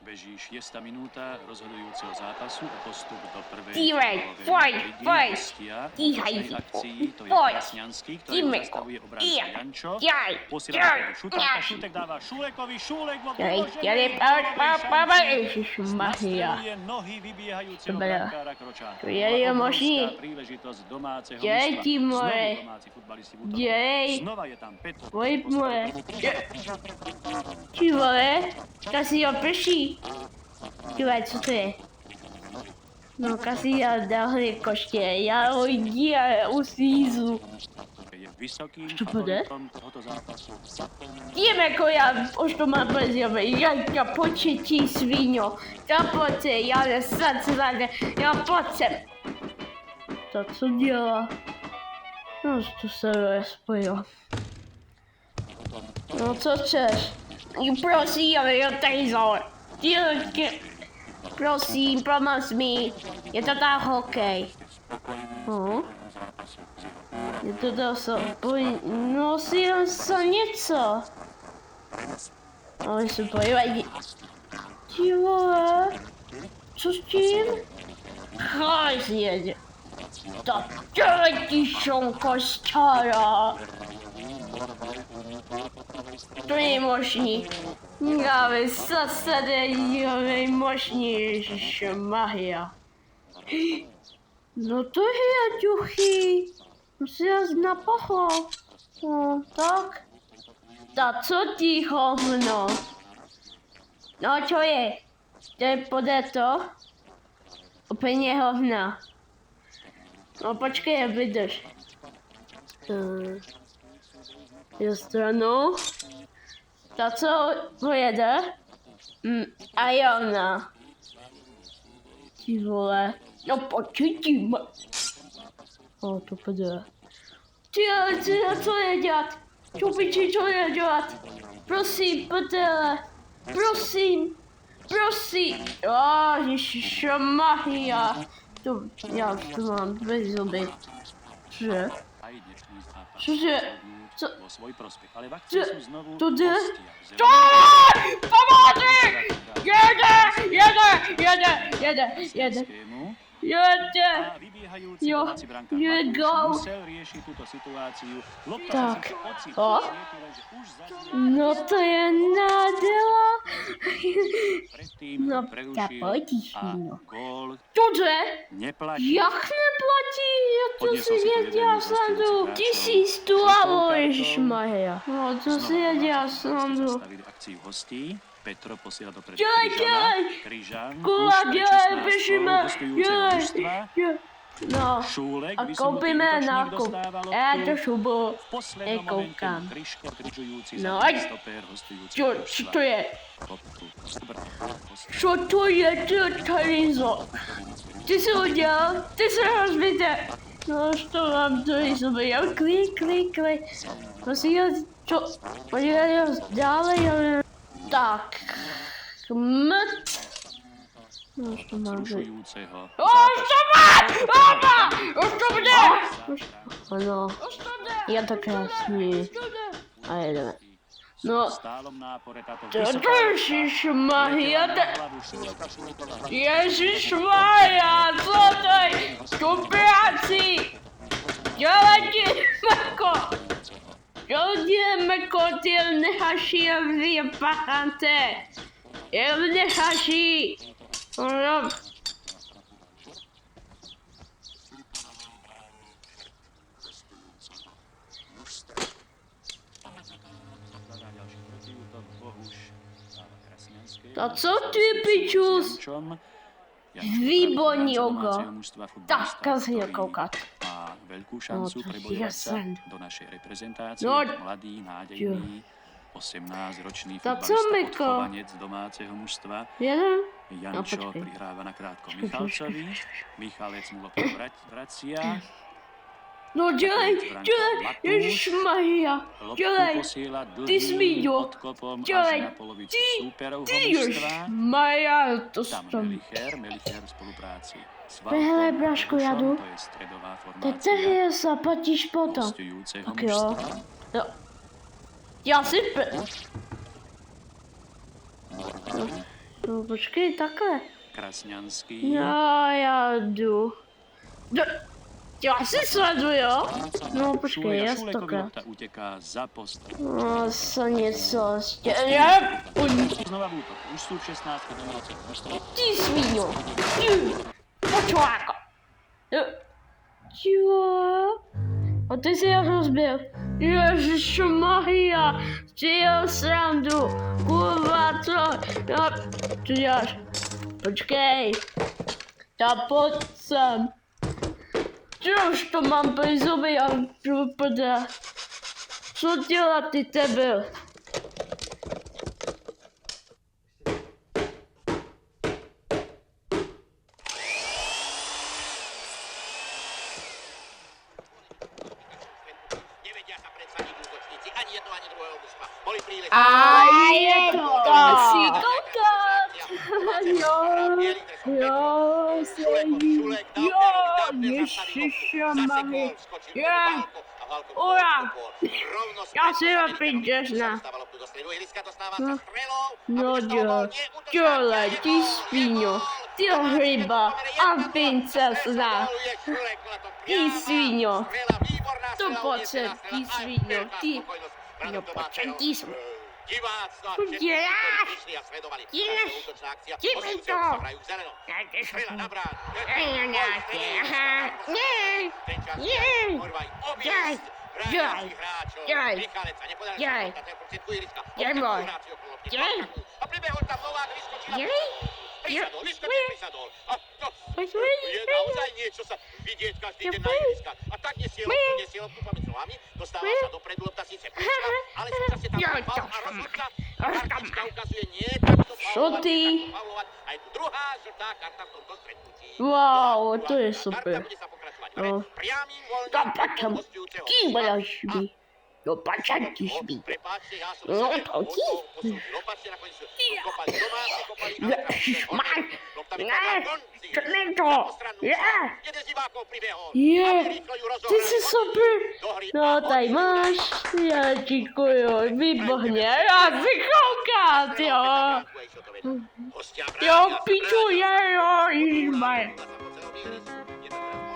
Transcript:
Beží 6. minúta rozhodujúceho zápasu o postup do prvej Tímek, polovej poď, ligy. poď. Hostia v Tíhaj prvej si. akcii, to je Poď. Krasňanský, ktorý Tímeko. zastavuje obranca Jančo. Jaj, Posiela jaj, dopredu Šutáka, jaj. Šutek dáva Šulekovi, Šulek vo Jaj, vyloženej jaj, gólovej šanci. Ježišmaria. Nastreluje nohy vybíjajúceho Dobre. brankára Kročáka. To je možný. Obrovská príležitosť domáceho Jaj, mužstva. ty more. Znovu domáci futbalisti v útoku. Jaj. Znova je tam Petr. Pojď more. Ty vole, Kasio prší. Ty vole, co to je? No Kasio dali koště, já ho jdi a usízu. Je vysokým Čo bude? favoritom tohoto zápasu. Tímeko, já už to mám bezjové, já početí svíňo. Kapote, já nesad zade, já pocem. To co dělá? No, to se spojilo. No co chceš? Prosím, ale jo, tady zole. Prosím, pomoz mi. Je to tam hokej. Je to dosť. Nosil som něco. Ale se pojívej. Ty vole. Co s tím? Chaj si jede. Ta těletišonko stará. To je možný. Já bych zasadil možný, ježišmarja. No to je duchy. Si ho napochol. No, tak. Tak co ty hovno? No, čo je? To je pode to? Úplně hovna. No, počkej, vydrž. Je stranou. Tak co pojede? A Jona. Ty vole. No, počítím. O, to půjde. Ty, co je dělat? Čupiči, co je dělat? Prosím, prdele. Prosím. Prosím. Ježišmarja. To, já to mám bez zuby. Cože? Cože? Co? To jde? Co? Pomoci! Jede. Jo, je go. Tak, o. No to je nádhera. No, ta potíš, no. Cože? Jak neplatí? Já to si nedělal srandu. 1000 dolarů, ježišmarja. No, to si nedělal srandu. Petro posiela dopredu Dělej! Kula, dělej, běžíme! Dělej! No, a koupíme nákup. Já to šubu nekoukám. No, co to je? Co to je, tady zo? Ty jsi udělal? Ty se rozbíte! No, to mám tady sobě, já klik. Musím jít, co? Podívej, dále, tak, mrt. No, už to mám být. Už to bude! Ano, je to krásný. A jedeme. No, Ježišmarja, co to je? Štupiáci! Meko, ty nechaší vypachante. Nechaší. No. A co ty, pičus? Výborný ogo. Tak, si ho koukat. Má veľkú šancu prebojovať sa do našej reprezentácie. No, mladý, nádejný, 18-ročný to co, futbalista, Miko? odchovanec domáceho mužstva. Jančo prihráva nakrátko Michalcovi. Michalec mu loptu vracia. No dělej, ježišmarja, dělej, ty smíďo, dělej, ty ježišmarja, to jsem. Melicher v spolupráci. Hele, Braško, já jdu. Teď se zaplatíš potom. Tak jo. Já si No počkej, takhle. Krasňanský. Já jdu. Já si sleduju. No počkej, já Šulekovi stokrát. lopta uteká za postav. No, se něco Znova v útok. Už sú v 16 domácich mužstva. Ty svíňo. Počláka. Jo. A ty si jak rozbil. Ježišmarja. Přijel srandu. Kurva, co? Co děláš? Počkej. Ta pojď sem. Už to mám plný zuby a vypadá. Co dělat ty tebe? A je to asi koukat. Jo, sedí. Jo, ježišmarja. Ura. Já si napít žešna. No dělej, ty svíňo. Ty ryba a princezna. Ty svíňo. To pojď, ty svíňo. Ty. No pojď, ty svíňo. Co děláš? Ti mi to! Je naozaj niečo sa vidieť každý deň na ihriskách. A tak nesie loptu pomedzi nohami, dostáva sa dopredu, lopta síce púška, ale súčasne tam faul a rozhodca. Kartička ukazuje nie takto faulovať. A je tu druhá žltá karta v tomto stretnutí. Wow, to je super. Karta bude sa pokračovať hneď priamým voľným Tam počkám. hostujúceho. Kým budeš mi? No počkej, mi. Prepáčte, ja som No, sa to ti. Opačne nakoniec kopali domáci, kopali Ježišmar. lopta Ne, vypadla konci. čo mi to? Je. Jeden z divákov pribehol. Je. Aby rýchlo ju Ty rozohrali. jsi super. Do hry No a tady hodili máš. Já děkuju, výborně. Já si koukat, jo. Hostia Jo, bránia sa piču, bránia. je, jo, ježišmar. Po celom ihrisku. Je to teraz